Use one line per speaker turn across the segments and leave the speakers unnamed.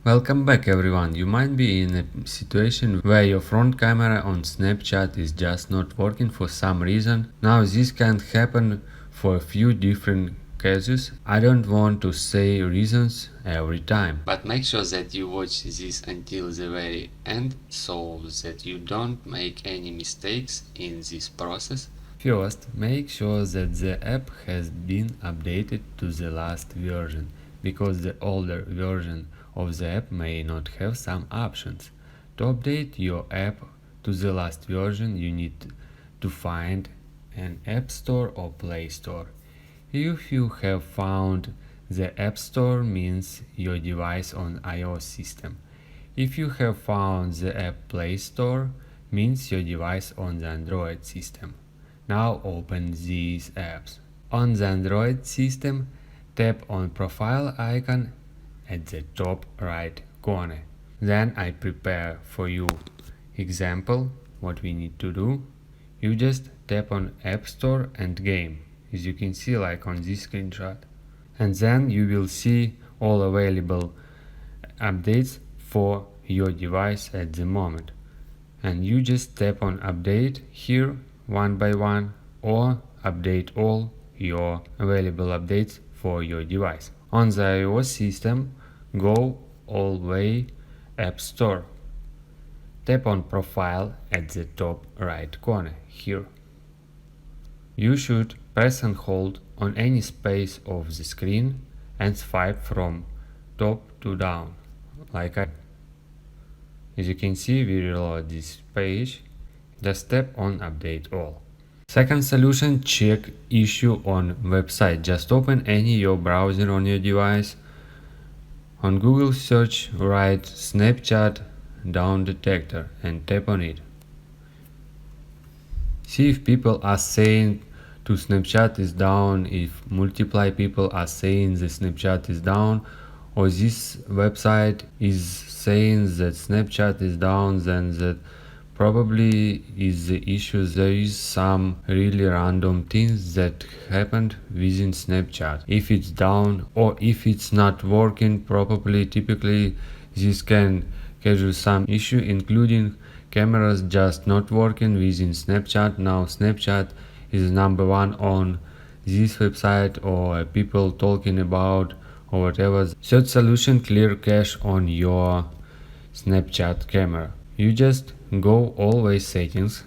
Welcome back everyone. You might be in a situation where your front camera on Snapchat is just not working for some reason. Now this can happen for a few different cases. I don't want to say reasons every time, but make sure that you watch this until the very end so that you don't make any mistakes in this process. First, make sure that the app has been updated to the last version, because the older version of the app may not have some options. To update your app to the last version, you need to find an App Store or Play Store. If you have found the App Store, means your device on iOS system. If you have found the App Play Store, means your device on the Android system. Now open these apps. On the Android system, tap on profile icon at the top right corner. Then I prepare for you example what we need to do. You just tap on App Store and Game, as you can see like on this screenshot. And then you will see all available updates for your device at the moment. And you just tap on Update here one by one, or update all your available updates for your device. On the iOS system, go all way App Store. Tap on Profile at the top right corner here. You should press and hold on any space of the screen and swipe from top to down, like I. As you can see, we reload this page. Just tap on Update All. Second solution, check issue on website. Just open any your browser on your device. On Google search, write Snapchat down detector and tap on it. See if people are saying to Snapchat is down, if multiple people are saying the Snapchat is down, or this website is saying that Snapchat is down, then that probably is the issue. There is some really random things that happened within Snapchat. If it's down or if it's not working properly, typically this can cause some issue, including cameras just not working within Snapchat. Now Snapchat is number one on this website, or people talking about, or whatever. Third solution, clear cache on your Snapchat camera. You just go always settings.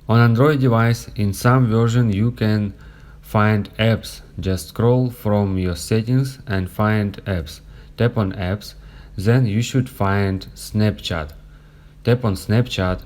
On Android device, in some version you can find apps. Just scroll from your settings and find apps. Tap on apps, then you should find Snapchat. Tap on Snapchat.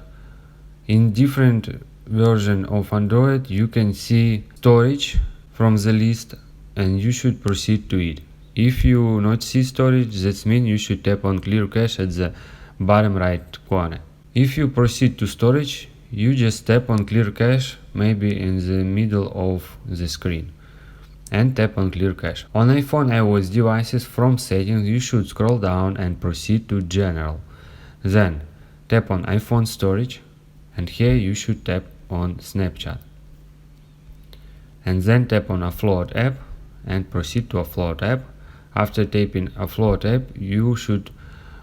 In different version of Android you can see storage from the list and you should proceed to it. If you not see storage, that means you should tap on clear cache at the bottom right corner. If you proceed to storage, you just tap on clear cache, maybe in the middle of the screen, and tap on clear cache. On iPhone iOS devices, from settings you should scroll down and proceed to general. Then tap on iPhone storage, and here you should tap on Snapchat. And then tap on upload app and proceed to upload app. After tapping upload app, you should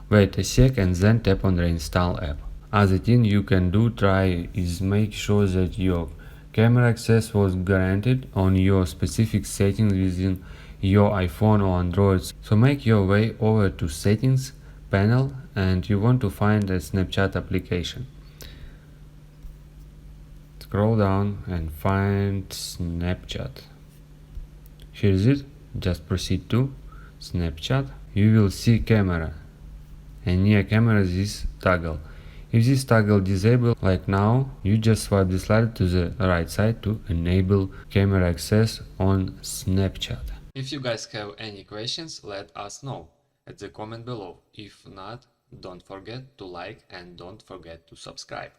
wait a sec and then tap on reinstall app. Other thing you can do try is make sure that your camera access was granted on your specific settings within your iPhone or Android. So make your way over to settings panel and you want to find a Snapchat application. Scroll down and find Snapchat. Here is it. Just proceed to Snapchat. You will see camera, and near camera this toggle. If this toggle disabled, like now, you just swipe the slider to the right side to enable camera access on Snapchat. If you guys have any questions, let us know at the comment below. If not, don't forget to like and don't forget to subscribe.